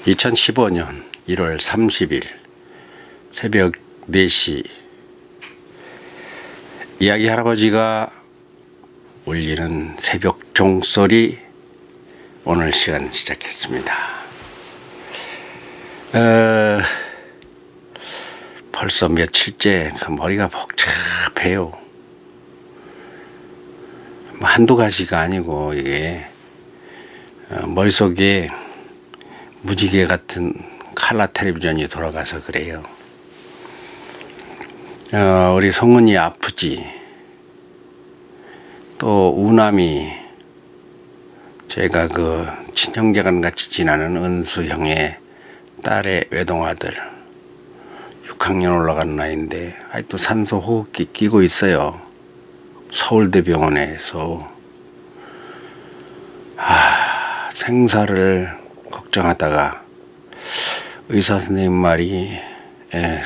2015년 1월 30일 새벽 4시 이야기 할아버지가 울리는 새벽 종소리 오늘 시간 시작했습니다. 벌써 며칠째 머리가 복잡해요. 한두 가지가 아니고 이게 머릿속에 무지개 같은 칼라 텔레비전이 돌아가서 그래요. 우리 성은이 아프지. 또 우남이 제가 그 친형제간 같이 지나는 은수 형의 딸의 외동아들 6학년 올라간 나이인데 아직도 산소 호흡기 끼고 있어요. 서울대병원에서. 생사를 걱정하다가 의사 선생님 말이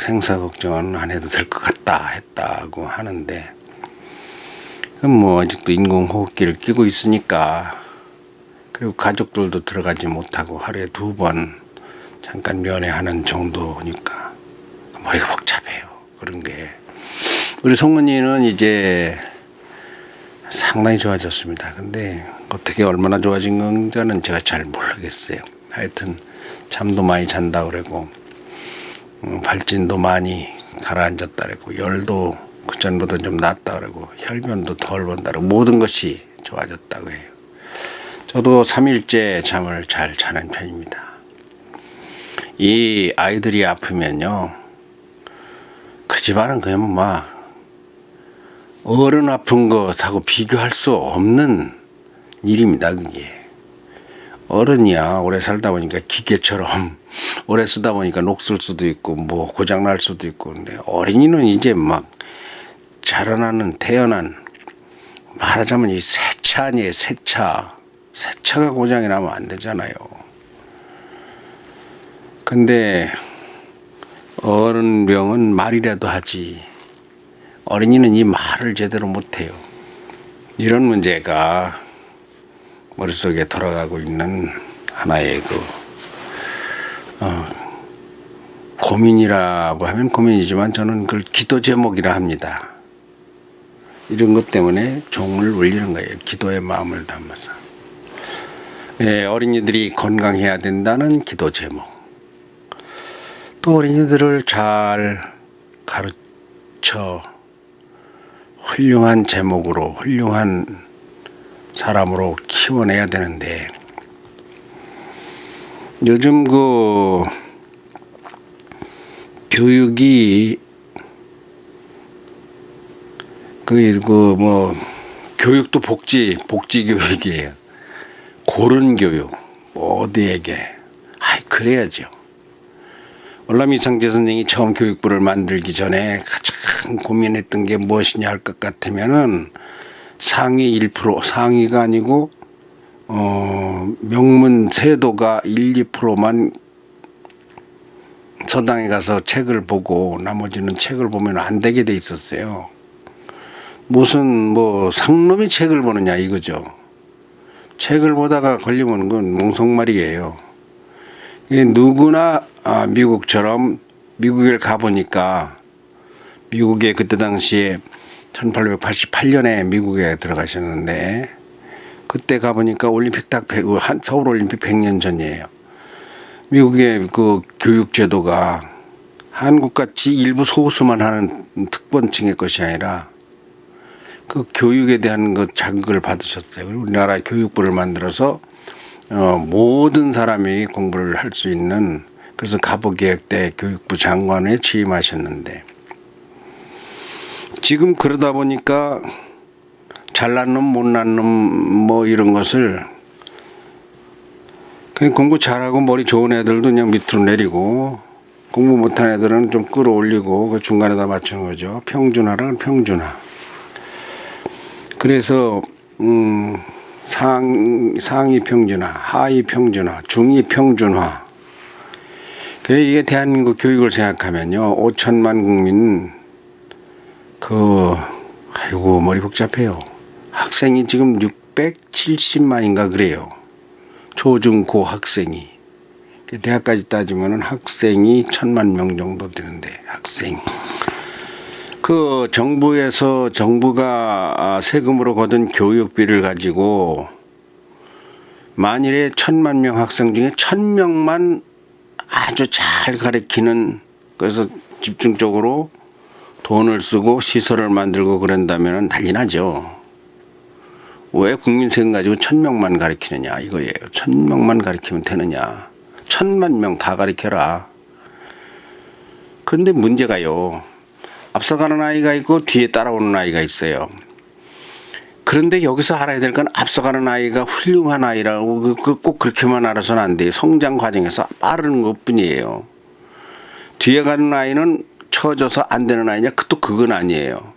생사 걱정은 안 해도 될 것 같다 했다고 하는데, 그럼 뭐 아직도 인공호흡기를 끼고 있으니까, 그리고 가족들도 들어가지 못하고 하루에 2번 잠깐 면회하는 정도니까 머리가 복잡해요. 그런 게. 우리 송은이는 이제 상당히 좋아졌습니다. 근데 어떻게 얼마나 좋아진 건지는 제가 잘 모르겠어요. 하여튼 잠도 많이 잔다 그러고 발진도 많이 가라앉았다 그러고 열도 그전보다 좀 낫다 그러고 혈변도 덜 본다 그러고 모든 것이 좋아졌다고 해요. 저도 3일째 잠을 잘 자는 편입니다. 이 아이들이 아프면요, 그 집안은 그냥 막 어른 아픈 것하고 비교할 수 없는 일입니다. 그게 어른이야 오래 살다 보니까 기계처럼 오래 쓰다 보니까 녹슬 수도 있고 뭐 고장 날 수도 있고, 근데 어린이는 이제 막 자라나는 태어난, 말하자면 이 새차 아니에요. 새차가 고장이 나면 안 되잖아요. 근데 어른병은 말이라도 하지 어린이는 이 말을 제대로 못해요. 이런 문제가 머릿속에 돌아가고 있는 하나의 고민이라고 하면 고민이지만 저는 그걸 기도 제목이라 합니다. 이런 것 때문에 종을 울리는 거예요. 기도의 마음을 담아서. 어린이들이 건강해야 된다는 기도 제목. 또 어린이들을 잘 가르쳐 훌륭한 제목으로 훌륭한 사람으로 키워내야 되는데, 요즘 교육이 교육도 복지 교육이에요. 고른 교육, 어디에게 그래야죠. 월남 이상재 선생이 처음 교육부를 만들기 전에 가장 고민했던 게 무엇이냐 할 것 같으면은 상위 1%, 상위가 아니고 명문 세도가 1, 2%만 서당에 가서 책을 보고 나머지는 책을 보면 안 되게 돼 있었어요. 무슨 상놈이 책을 보느냐 이거죠. 책을 보다가 걸리면 그건 몽송말이에요. 누구나 미국처럼 미국에 가보니까, 미국에 그때 당시에 1888년에 미국에 들어가셨는데, 그때 가보니까 올림픽 서울 올림픽 100년 전이에요. 미국의 그 교육 제도가 한국같이 일부 소수만 하는 특권층의 것이 아니라 그 교육에 대한 자극을 받으셨어요. 우리나라 교육부를 만들어서 모든 사람이 공부를 할 수 있는, 그래서 갑오개혁 때 교육부 장관에 취임하셨는데, 지금 그러다 보니까 잘난 놈 못난 놈 이런 것을 그냥 공부 잘하고 머리 좋은 애들도 그냥 밑으로 내리고, 공부 못한 애들은 좀 끌어올리고 그 중간에다 맞추는 거죠. 평준화랑 평준화. 그래서 상위 평준화, 하위 평준화, 중위 평준화. 이게 대한민국 교육을 생각하면요, 5천만 국민 아이고 머리 복잡해요. 학생이 지금 670만인가 그래요. 초중고 학생이. 대학까지 따지면은 학생이 1,000만 명 정도 되는데 학생. 그 정부가 세금으로 거둔 교육비를 가지고 만일에 1,000만 명 학생 중에 1,000명만 아주 잘 가르치는, 그래서 집중적으로 돈을 쓰고 시설을 만들고 그런다면 난리 나죠. 왜 국민 세금 가지고 1,000명만 가르치느냐 이거예요. 1,000명만 가르치면 되느냐. 1,000만 명 다 가르쳐라. 그런데 문제가요. 앞서가는 아이가 있고 뒤에 따라오는 아이가 있어요. 그런데 여기서 알아야 될 건 앞서가는 아이가 훌륭한 아이라고 꼭 그렇게만 알아서는 안 돼요. 성장 과정에서 빠르는 것뿐이에요. 뒤에 가는 아이는 처져서 안 되는 아이냐? 또 그건 아니에요.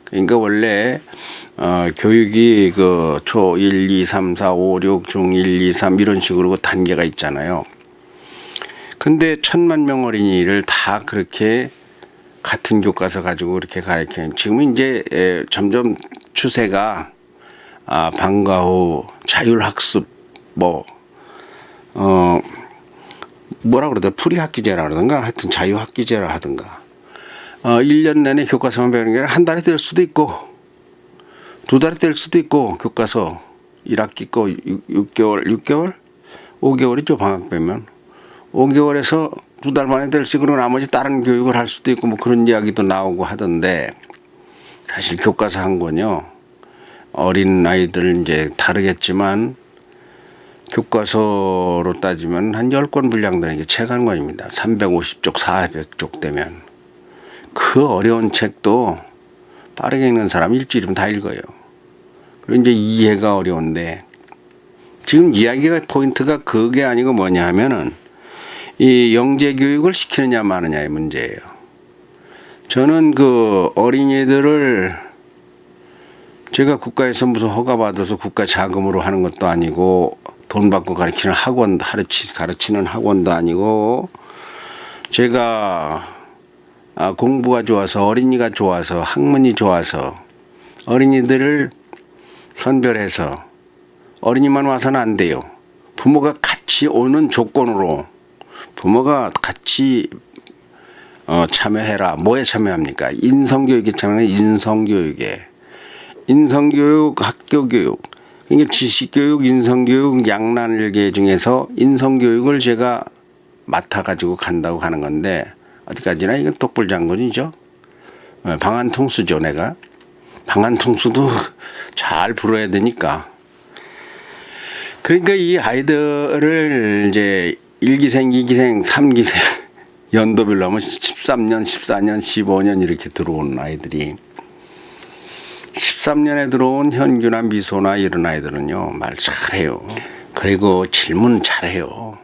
그러니까 원래 교육이 그 초 1, 2, 3, 4, 5, 6, 중 1, 2, 3 이런 식으로 그 단계가 있잖아요. 근데 1,000만 명 어린이를 다 그렇게 같은 교과서 가지고 그렇게 가르치는, 지금 이제 점점 추세가 방과 후 자율학습 뭐라 그러더라, 풀이학기제라 그러던가 하여튼 자유학기제라 하던가 1년 내내 교과서만 배우는 게 아니라 한 달에 될 수도 있고 2달에 될 수도 있고, 교과서 1학기 거 6개월 5개월이죠 방학 빼면. 5개월에서 2달 만에 될 수 있고 나머지 다른 교육을 할 수도 있고 뭐 그런 이야기도 나오고 하던데, 사실 교과서 한 권요 어린 아이들 이제 다르겠지만 교과서로 따지면 한 10권 분량되는 게 책 한 권입니다. 350쪽 400쪽 되면 그 어려운 책도 빠르게 읽는 사람 일주일이면 다 읽어요. 그리고 이제 이해가 어려운데, 지금 이야기가 포인트가 그게 아니고 뭐냐 하면은 이 영재 교육을 시키느냐 마느냐의 문제예요. 저는 그 어린이들을 제가 국가에서 무슨 허가 받아서 국가 자금으로 하는 것도 아니고 돈 받고 가르치는 가르치는 학원도 아니고, 제가 공부가 좋아서 어린이가 좋아서 학문이 좋아서 어린이들을 선별해서, 어린이만 와서는 안 돼요. 부모가 같이 오는 조건으로 부모가 같이 참여해라. 뭐에 참여합니까? 인성교육에 참여해. 인성교육, 학교교육. 그러니까 지식교육, 인성교육, 양날개 중에서 인성교육을 제가 맡아가지고 간다고 하는 건데, 어디까지나 이건 똑불장군이죠. 방한통수죠, 내가. 방한통수도 잘 불어야 되니까. 그러니까 이 아이들을 이제 1기생, 2기생, 3기생 연도별로 하면 13년, 14년, 15년 이렇게 들어오는 아이들이, 13년에 들어온 현규나 미소나 이런 아이들은요 말 잘해요. 그리고 질문 잘해요.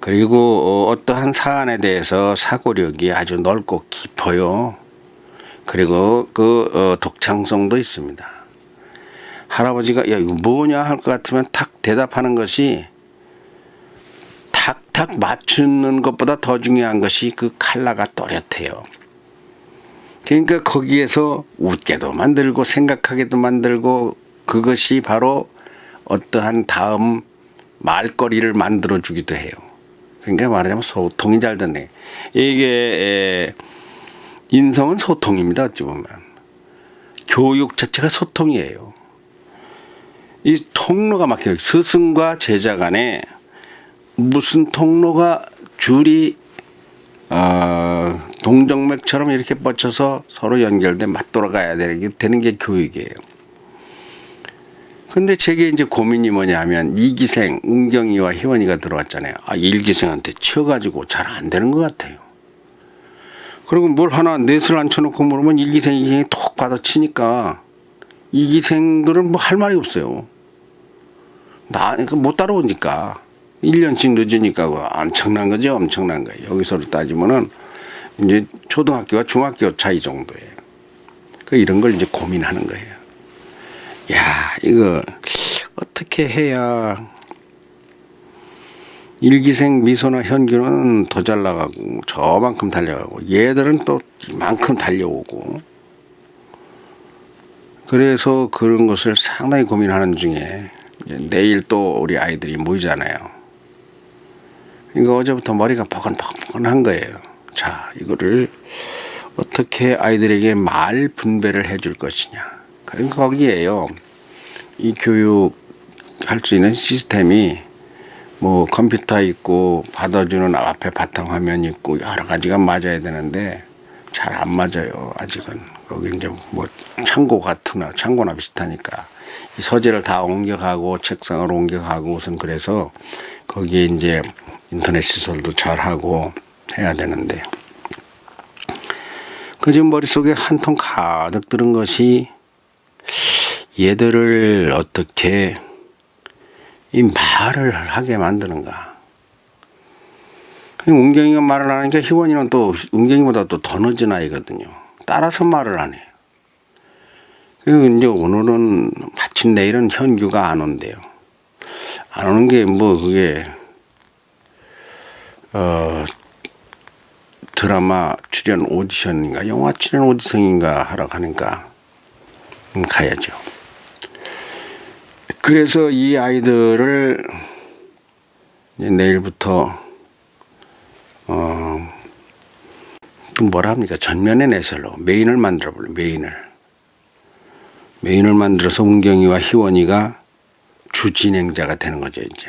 그리고 어떠한 사안에 대해서 사고력이 아주 넓고 깊어요. 그리고 그 독창성도 있습니다. 할아버지가 야 이거 뭐냐 할 것 같으면 탁 대답하는 것이, 탁탁 맞추는 것보다 더 중요한 것이 그 칼라가 또렷해요. 그러니까 거기에서 웃게도 만들고 생각하게도 만들고, 그것이 바로 어떠한 다음 말거리를 만들어 주기도 해요. 그러니까 말하자면 소통이 잘 되네. 이게 인성은 소통입니다. 어찌 보면 교육 자체가 소통이에요. 이 통로가 막혀요. 스승과 제자 간에 무슨 통로가 줄이 동정맥처럼 이렇게 뻗쳐서 서로 연결돼 맞돌아가야 되는 게 교육이에요. 근데 제게 이제 고민이 뭐냐 하면, 2기생 은경이와 희원이가 들어왔잖아요. 1기생한테 치여가지고 잘 안 되는 것 같아요. 그리고 뭘 하나 넷을 앉혀놓고 물으면 1기생, 2기생이 톡 받아치니까 2기생들은 뭐 할 말이 없어요. 못 따라오니까. 1년씩 늦으니까 엄청난 거죠. 엄청난 거예요. 여기서로 따지면은 이제 초등학교와 중학교 차이 정도예요. 이런 걸 이제 고민하는 거예요. 야, 이거 어떻게 해야 1기생 미소나 현규는 더 잘 나가고 저만큼 달려가고 얘들은 또 이만큼 달려오고, 그래서 그런 것을 상당히 고민하는 중에 내일 또 우리 아이들이 모이잖아요. 이거 어제부터 머리가 포근포근한 거예요. 자, 이거를 어떻게 아이들에게 말 분배를 해줄 것이냐. 그러니까 거기에요. 이 교육할 수 있는 시스템이 뭐 컴퓨터 있고 받아주는 앞에 바탕화면 있고 여러 가지가 맞아야 되는데 잘 안 맞아요. 아직은. 거기 이제 뭐 창고나 비슷하니까 이 서재를 다 옮겨가고 책상을 옮겨가고 우선 그래서 거기에 이제 인터넷 시설도 잘 하고 해야 되는데 그 지금 머릿속에 한 통 가득 들은 것이 얘들을 어떻게 이 말을 하게 만드는가. 은경이가 말을 하니까 희원이는 또 은경이보다 또 더 늦은 아이거든요. 따라서 말을 안 해요. 그리고 이제 오늘은 마침 내일은 현규가 안 온대요. 안 오는 게 뭐 그게 드라마 출연 오디션인가 영화 출연 오디션인가 하러 가니까 가야죠. 그래서 이 아이들을 이제 내일부터 또 뭐라 합니까? 전면에 내설로 메인을 만들어 볼래. 메인을 만들어서 은경이와 희원이가 주진행자가 되는 거죠. 이제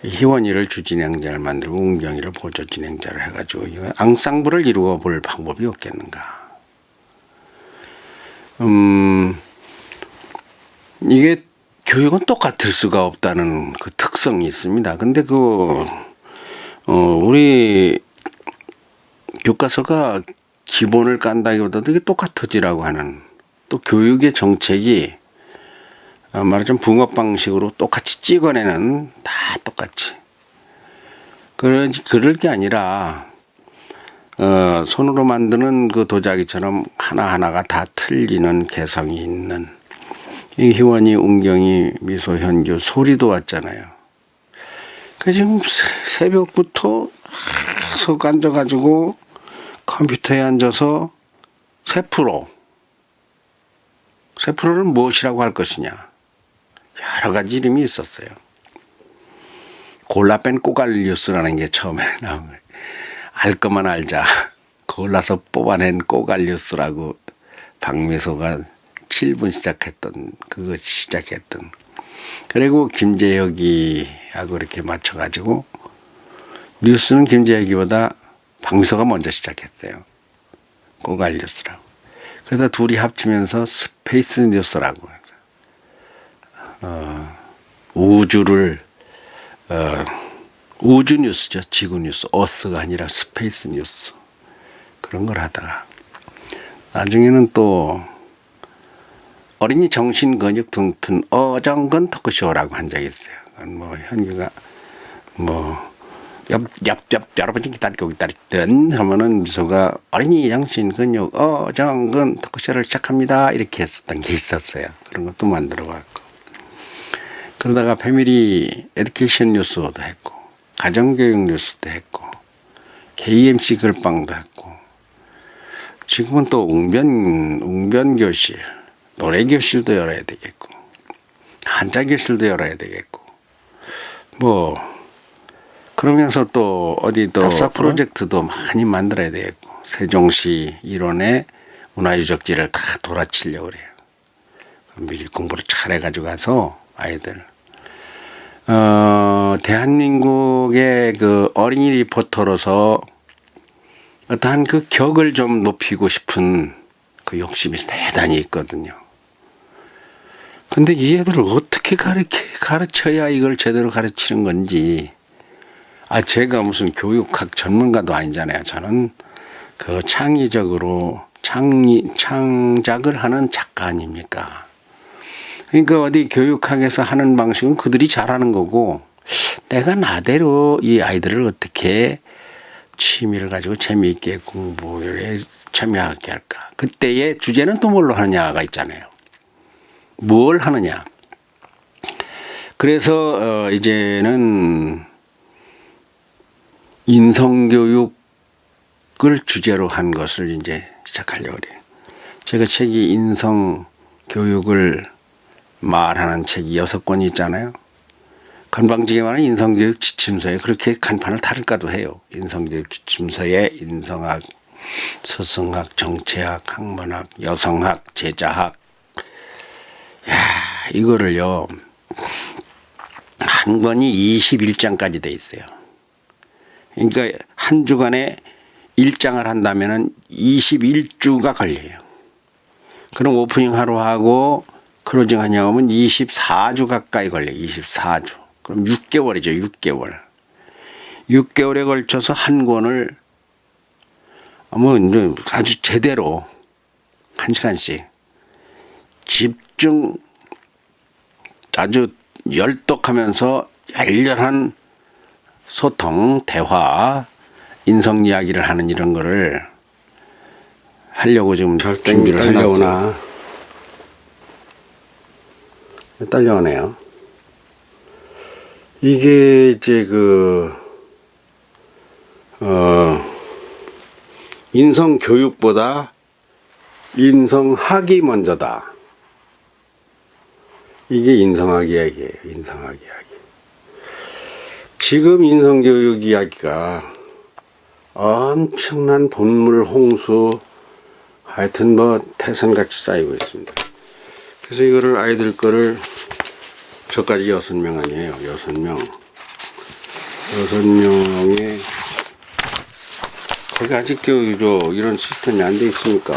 희원이를 주진행자를 만들고 은경이를 보조진행자를 해가지고 이거 앙상블을 이루어 볼 방법이 없겠는가. 이게 교육은 똑같을 수가 없다는 그 특성이 있습니다. 근데 우리 교과서가 기본을 깐다기보다도 이게 똑같아지라고 하는 또 교육의 정책이 말하자면 붕업 방식으로 똑같이 찍어내는 다 똑같이 그럴 게 아니라 손으로 만드는 그 도자기처럼 하나하나가 다 틀리는 개성이 있는 이 희원이, 은경이, 미소, 현규, 소리도 왔잖아요. 그 지금 새벽부터 속 앉아가지고 컴퓨터에 앉아서 세프로를 무엇이라고 할 것이냐. 여러 가지 이름이 있었어요. 골라 뺀 꼬갈뉴스라는 게 처음에 나온 거예요. 알 것만 알자. 골라서 뽑아낸 꼬갈뉴스라고 박미소가 7분 시작했던. 그리고 김재혁이하고 이렇게 맞춰가지고 뉴스는 김재혁이보다 박미소가 먼저 시작했어요. 꼬갈뉴스라고. 그러다 둘이 합치면서 스페이스 뉴스라고 우주를 우주 뉴스죠. 지구 뉴스. 어스가 아니라 스페이스 뉴스. 그런 걸 하다가 나중에는 또 어린이 정신 근육 튼튼 어정근 토크쇼라고 한 적이 있어요. 뭐 현규가 뭐 옆 여러분이 기다리고 있던 하면은 미소가 어린이 정신 근육 어정근 토크쇼를 시작합니다 이렇게 했었던 게 있었어요. 그런 것도 만들어 봤고 그러다가 패밀리 에듀케이션 뉴스도 했고 가정교육 뉴스도 했고 KMC 글방도 했고 지금은 또 웅변 교실 노래 교실도 열어야 되겠고 한자 교실도 열어야 되겠고 뭐 그러면서 또 어디 또 답사 프로젝트도 많이 만들어야 되겠고 세종시 일원의 문화유적지를 다 돌아치려고 그래요. 미리 공부를 잘 해가지고 가서 아이들 대한민국의 그 어린이 리포터로서 어떠한 그 격을 좀 높이고 싶은 그 욕심이 대단히 있거든요. 근데 이 애들을 어떻게 가르쳐야 이걸 제대로 가르치는 건지 제가 무슨 교육학 전문가도 아니잖아요. 저는 그 창의적으로 창작을 하는 작가 아닙니까? 그러니까 어디 교육학에서 하는 방식은 그들이 잘하는 거고 내가 나대로 이 아이들을 어떻게 취미를 가지고 재미있게 공부에 참여하게 할까. 그때의 주제는 또 뭘로 하느냐가 있잖아요. 뭘 하느냐. 그래서 이제는 인성교육을 주제로 한 것을 이제 시작하려고 그래요. 제가 책이 인성교육을 말하는 책이 6권이 있잖아요. 건방지게 말하면 인성교육 지침서에 그렇게 간판을 달을까도 해요. 인성교육 지침서에 인성학, 서성학, 정체학, 학문학, 여성학, 제자학. 야, 이거를요, 한 권이 21장까지 돼 있어요. 그러니까 한 주간에 1장을 한다면은 21주가 걸려요. 그럼 오프닝 하루 하고 클로징 하냐고 하면 24주 가까이 걸려요. 24주. 그럼 6개월이죠. 6개월. 6개월에 걸쳐서 한 권을 뭐 이제 아주 제대로 1시간씩 집중 아주 열독하면서 열렬한 소통, 대화, 인성 이야기를 하는 이런 거를 하려고 지금 준비를 해놨어요. 딸려오네요. 이게 이제 인성 교육보다 인성학이 먼저다. 이게 인성학 이야기예요. 인성학 이야기. 지금 인성교육 이야기가 엄청난 본물 홍수, 하여튼 뭐 태산같이 쌓이고 있습니다. 그래서 이거를 아이들 거를 저까지 6명 아니에요. 6명. 6명에 거기 아직 이런 시스템이 안 돼 있으니까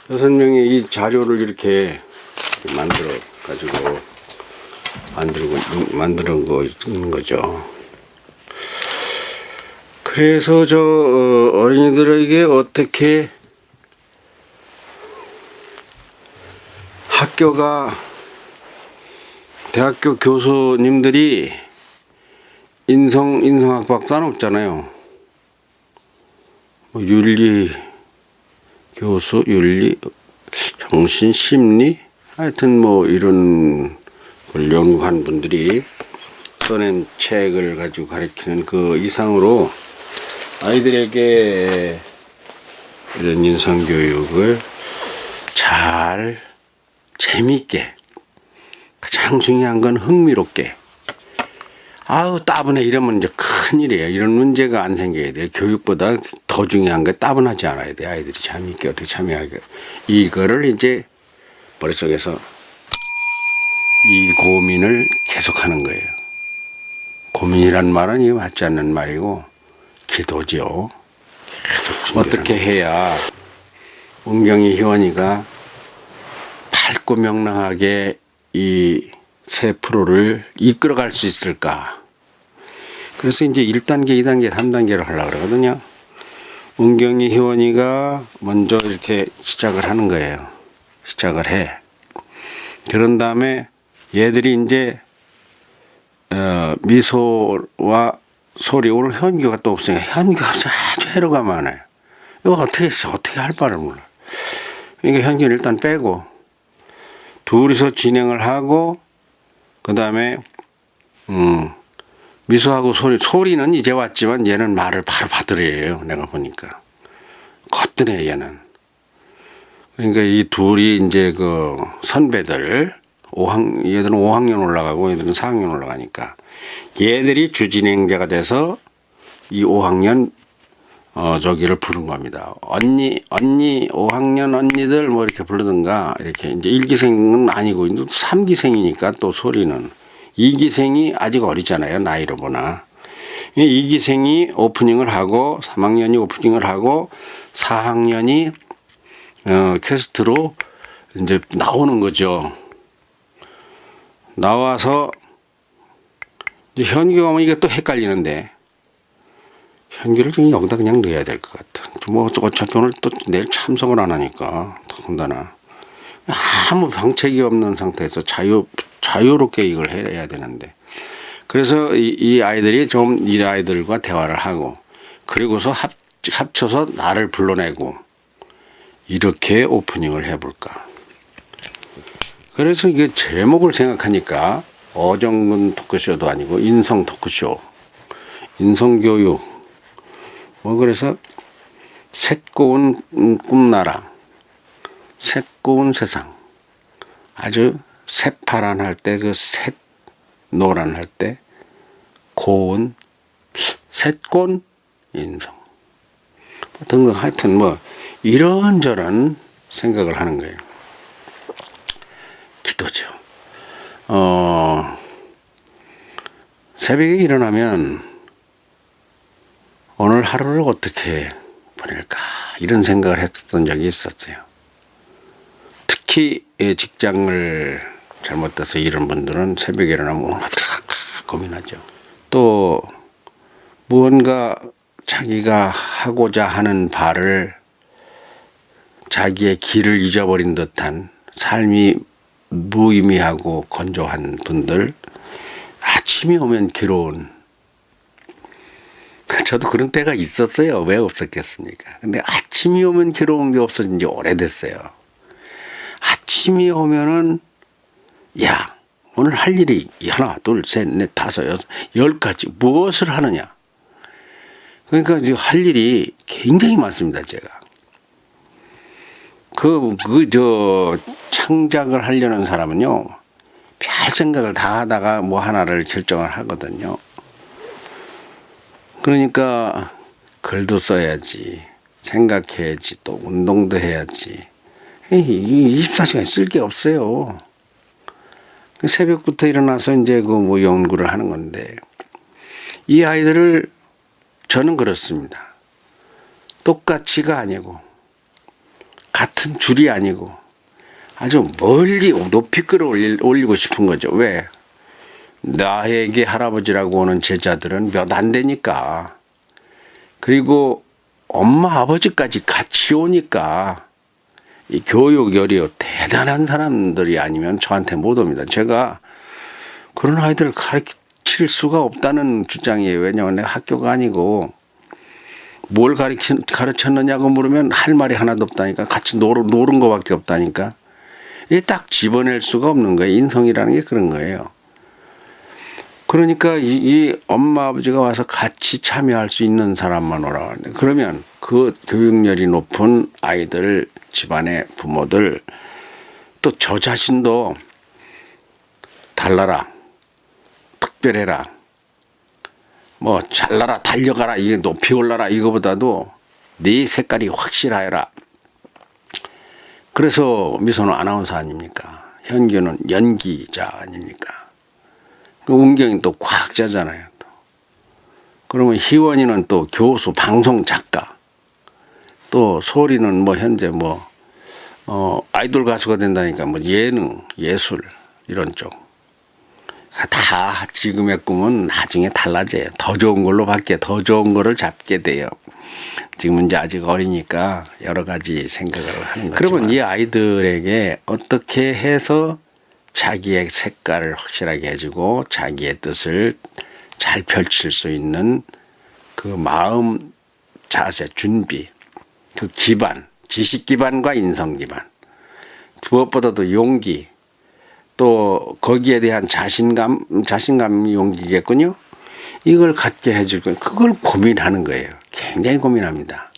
6명의 이 자료를 이렇게 만들어 가지고 만드는 거 있는 거죠. 그래서 저 어린이들에게 어떻게 대학교 교수님들이 인성학 박사는 없잖아요. 뭐 윤리 교수, 윤리, 정신, 심리, 하여튼 뭐 이런 걸 연구한 분들이 써낸 책을 가지고 가르치는 그 이상으로 아이들에게 이런 인성교육을 잘 재미있게, 가장 중요한 건 흥미롭게, 아우 따분해 이러면 이제 큰일이에요. 이런 문제가 안 생겨야 돼요. 교육보다 더 중요한 게 따분하지 않아야 돼요. 아이들이 재미있게 어떻게 참여하게. 이거를 이제 머릿속에서 이 고민을 계속하는 거예요. 고민이란 말은 이게 맞지 않는 말이고 기도죠. 계속 어떻게 해야 은경이 희원이가 밝고 명랑하게 이 새 프로를 이끌어갈 수 있을까. 그래서 이제 1단계, 2단계, 3단계를 하려고 그러거든요. 은경이 희원이가 먼저 이렇게 시작을 하는 거예요. 시작을 해. 그런 다음에 얘들이 이제 미소와 소리, 오늘 현규가 또 없으니까 현규가 아주 해로가 많아요. 이거 어떻게 할 바를 몰라. 그러니까 현규는 일단 빼고 둘이서 진행을 하고 그 다음에 미소하고 소리는 이제 왔지만 얘는 말을 바로 받으래요. 내가 보니까 거뜬해 얘는. 그러니까 이 둘이 이제 그 선배들 얘들은 5학년 올라가고 얘들은 4학년 올라가니까 얘들이 주진행자가 돼서 이 5학년 저기를 부른 겁니다. 언니 5학년 언니들 뭐 이렇게 부르든가 이렇게 이제 1기생은 아니고 3기생이니까 또 소리는 2기생이 아직 어리잖아요. 나이로 보나. 2기생이 오프닝을 하고 3학년이 오프닝을 하고 4학년이 캐스트로 이제 나오는 거죠. 나와서 현규가 오면 이게 또 헷갈리는데 현규를 여기다 그냥 넣어야 될 것 같아. 뭐 어차피 오늘 또 내일 참석을 안 하니까 더군다나 아무 방책이 없는 상태에서 자유롭게 이걸 해야 되는데 그래서 이 아이들이 좀 이 아이들과 대화를 하고 그리고서 합쳐서 나를 불러내고 이렇게 오프닝을 해볼까. 그래서 이게 제목을 생각하니까 어정근 토크쇼도 아니고 인성 토크쇼, 인성교육, 뭐 그래서 셋고운 꿈나라, 셋고운 세상, 아주 새파란 할 때 그 셋 노란 할 때 고운, 셋곤, 인성 등등 하여튼 뭐 이런저런 생각을 하는 거예요. 기도죠. 새벽에 일어나면 오늘 하루를 어떻게 보낼까 이런 생각을 했었던 적이 있었어요. 특히 직장을 잘못돼서 이런 분들은 새벽에 일어나면 오늘 어떻게 할까 고민하죠. 또 무언가 자기가 하고자 하는 바를 자기의 길을 잊어버린 듯한 삶이 무의미하고 건조한 분들, 아침이 오면 괴로운, 저도 그런 때가 있었어요. 왜 없었겠습니까? 근데 아침이 오면 괴로운 게 없어진 지 오래됐어요. 아침이 오면은 야 오늘 할 일이 하나 둘 셋 넷 다섯 여섯 10가지 무엇을 하느냐. 그러니까 이제 할 일이 굉장히 많습니다. 제가 창작을 하려는 사람은요 별 생각을 다 하다가 뭐 하나를 결정을 하거든요. 그러니까 글도 써야지, 생각해야지, 또 운동도 해야지. 24시간 쓸 게 없어요. 새벽부터 일어나서 이제 그 뭐 연구를 하는 건데, 이 아이들을 저는 그렇습니다. 똑같이가 아니고, 같은 줄이 아니고, 아주 멀리 높이 끌어올리고 싶은 거죠. 왜? 나에게 할아버지라고 오는 제자들은 몇 안 되니까. 그리고 엄마 아버지까지 같이 오니까 이 교육열이 대단한 사람들이 아니면 저한테 못 옵니다. 제가 그런 아이들을 가르칠 수가 없다는 주장이에요. 왜냐하면 내가 학교가 아니고 뭘 가르쳤느냐고 물으면 할 말이 하나도 없다니까. 같이 노는 거밖에 없다니까. 이게 딱 집어낼 수가 없는 거예요. 인성이라는 게 그런 거예요. 그러니까 이 엄마 아버지가 와서 같이 참여할 수 있는 사람만 오라고 하는데, 그러면 그 교육열이 높은 아이들, 집안의 부모들, 또 저 자신도 달라라, 특별해라, 뭐 잘나라, 달려가라, 이게 높이 올라라, 이거보다도 네 색깔이 확실하여라. 그래서 미소는 아나운서 아닙니까? 현규는 연기자 아닙니까? 그 운경이 또 과학자잖아요. 또. 그러면 희원이는 또 교수, 방송 작가. 또 소리는 뭐 현재 뭐 아이돌 가수가 된다니까 뭐 예능, 예술 이런 쪽. 다 지금의 꿈은 나중에 달라져요. 더 좋은 걸로 바뀌어, 더 좋은 거를 잡게 돼요. 지금은 이제 아직 어리니까 여러 가지 생각을 하는 거죠. 그러면 이 아이들에게 어떻게 해서 자기의 색깔을 확실하게 해주고 자기의 뜻을 잘 펼칠 수 있는 그 마음, 자세, 준비, 그 기반, 지식 기반과 인성 기반, 무엇보다도 용기, 또 거기에 대한 자신감 용기겠군요. 이걸 갖게 해줄 거예요. 그걸 고민하는 거예요. 굉장히 고민합니다.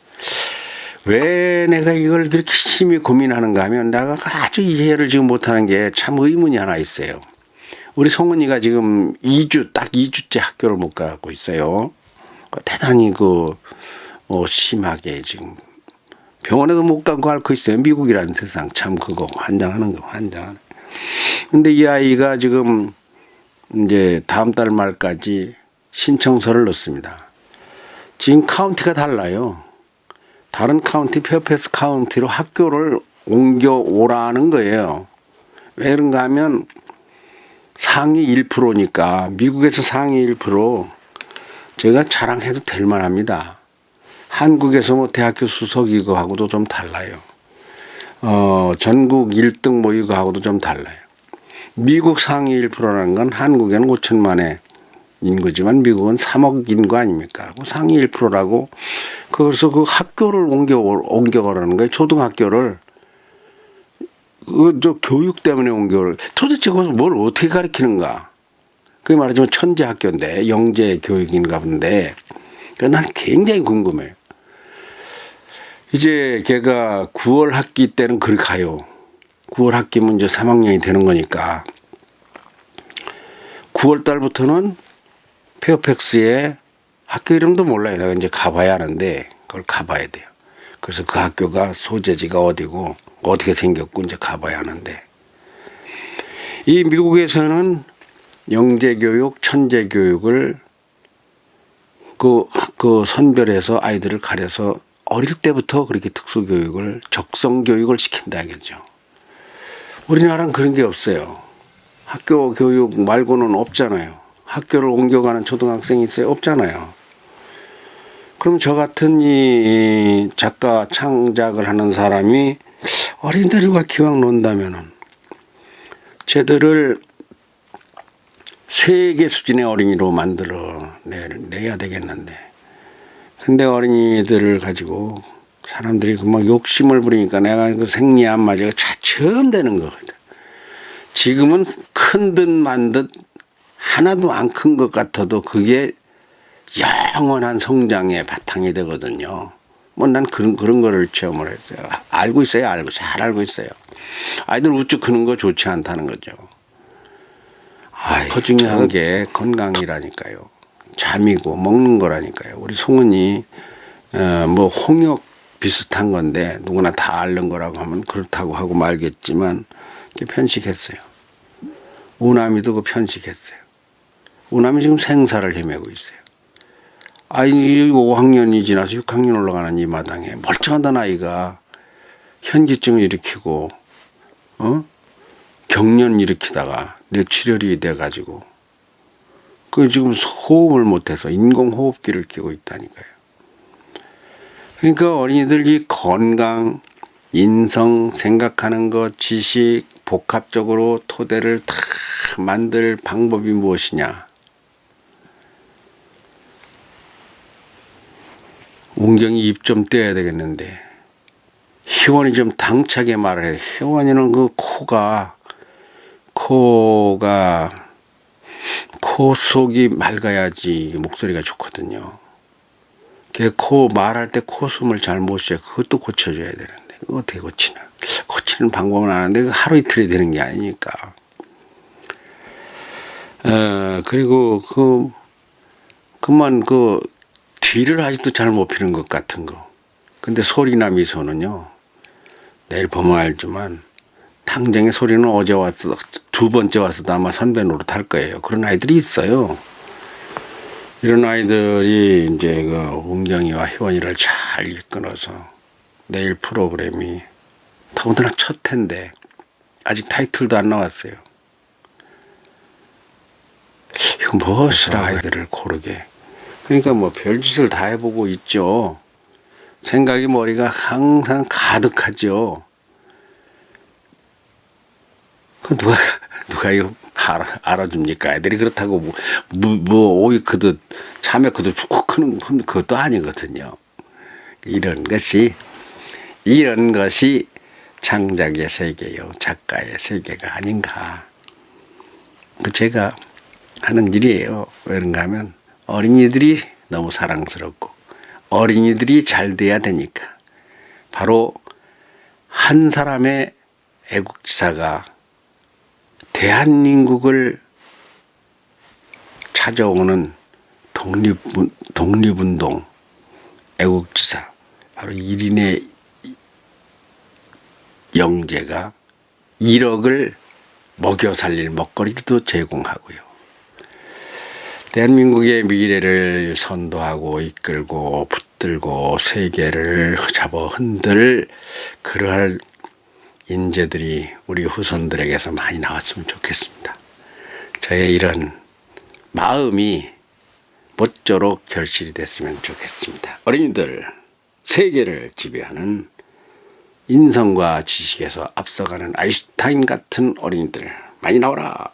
왜 내가 이걸 그렇게 심히 고민하는가 하면 내가 아주 이해를 지금 못하는 게 참 의문이 하나 있어요. 우리 성은이가 지금 2주째 학교를 못 가고 있어요. 대단히 심하게 지금 병원에도 못 가고 앓고 있어요. 미국이라는 세상 참 그거 환장하는 거 환장하는. 근데 이 아이가 지금 이제 다음 달 말까지 신청서를 넣습니다. 지금 카운티가 달라요. 다른 카운티, 페어패스 카운티로 학교를 옮겨오라는 거예요. 왜 그런가 하면 상위 1%니까, 미국에서 상위 1%, 제가 자랑해도 될 만합니다. 한국에서 뭐 대학교 수석 이거하고도 좀 달라요. 전국 1등 뭐 이거하고도 좀 달라요. 미국 상위 1%라는 건 한국에는 5천만의 인구지만 미국은 3억 인구 아닙니까? 상위 1%라고. 그래서 그 학교를 옮겨가라는 거예요. 초등학교를. 저 교육 때문에 옮겨를. 도대체 거기서 뭘 어떻게 가르치는가? 그게 말하자면 천재 학교인데, 영재 교육인가 본데. 난 굉장히 궁금해요. 이제 걔가 9월 학기 때는 그리 가요. 9월 학기면 이제 3학년이 되는 거니까. 9월 달부터는 페어팩스에 학교 이름도 몰라요. 내가 이제 가봐야 하는데 그걸 가봐야 돼요. 그래서 그 학교가 소재지가 어디고 어떻게 생겼고 이제 가봐야 하는데, 이 미국에서는 영재교육, 천재교육을 그 선별해서 아이들을 가려서 어릴 때부터 그렇게 특수교육을, 적성교육을 시킨다 이거죠. 우리나라는 그런 게 없어요. 학교 교육 말고는 없잖아요. 학교를 옮겨가는 초등학생이 있어요? 없잖아요. 그럼 저 같은 이 작가 창작을 하는 사람이 어린이들과 기왕 논다면은 쟤들을 세계 수준의 어린이로 만들어 내야 되겠는데, 근데 어린이들을 가지고 사람들이 막 욕심을 부리니까 내가 그 생리안마제가 처음 되는 거거든. 지금은 큰 듯 만 듯 하나도 안 큰 것 같아도 그게 영원한 성장의 바탕이 되거든요. 뭐 난 그런 거를 체험을 했어요. 알고 있어요. 잘 알고 있어요. 아이들 우쭐 크는 거 좋지 않다는 거죠. 더 중요한 게 건강이라니까요. 잠이고 먹는 거라니까요. 우리 송은이 뭐 홍역 비슷한 건데 누구나 다 앓는 거라고 하면 그렇다고 하고 말겠지만 편식했어요. 우남이도 그 편식했어요. 우남이 지금 생사를 헤매고 있어요. 아이 5학년이 지나서 6학년 올라가는 이 마당에 멀쩡하던 아이가 현기증을 일으키고 경련 일으키다가 뇌출혈이 돼가지고 그 지금 호흡을 못해서 인공호흡기를 끼고 있다니까요. 그러니까 어린이들이 건강, 인성, 생각하는 것, 지식, 복합적으로 토대를 다 만들 방법이 무엇이냐. 운경이 입 좀 떼야 되겠는데, 희원이 좀 당차게 말을 해요. 희원이는 그 코 속이 맑아야지 목소리가 좋거든요. 걔 말할 때 코숨을 잘 못 쉬어요. 그것도 고쳐줘야 되는데 그거 어떻게 고치나. 고치는 방법은 아는데 하루 이틀이 되는 게 아니니까. 그리고 그만 뒤를 아직도 잘 못 피는 것 같은 거. 근데 소리나 미소는요, 내일 보면 알지만 당장의 소리는 어제 왔어, 두 번째 왔어도 아마 선배 노릇할 거예요. 그런 아이들이 있어요. 이런 아이들이 이제 운경이와 희원이를 잘 이끌어서 내일 프로그램이 더군다나 첫 텐데 아직 타이틀도 안 나왔어요. 이거 무엇이라 아이들을 고르게. 그러니까 뭐 별짓을 다 해보고 있죠. 생각이 머리가 항상 가득하죠. 그 누가 이거 알아줍니까? 애들이 그렇다고 오이 크듯 참외 크듯 쭉 크는 그것도 아니거든요. 이런 것이 창작의 세계요, 작가의 세계가 아닌가. 그 제가 하는 일이에요. 왜 그런가 하면 어린이들이 너무 사랑스럽고 어린이들이 잘 돼야 되니까. 바로 한 사람의 애국지사가 대한민국을 찾아오는 독립운동 애국지사, 바로 1인의 영재가 1억을 먹여 살릴 먹거리도 제공하고요. 대한민국의 미래를 선도하고 이끌고 붙들고 세계를 잡아 흔들 그러할 인재들이 우리 후손들에게서 많이 나왔으면 좋겠습니다. 저의 이런 마음이 모쪼록 결실이 됐으면 좋겠습니다. 어린이들, 세계를 지배하는 인성과 지식에서 앞서가는 아인슈타인 같은 어린이들 많이 나오라.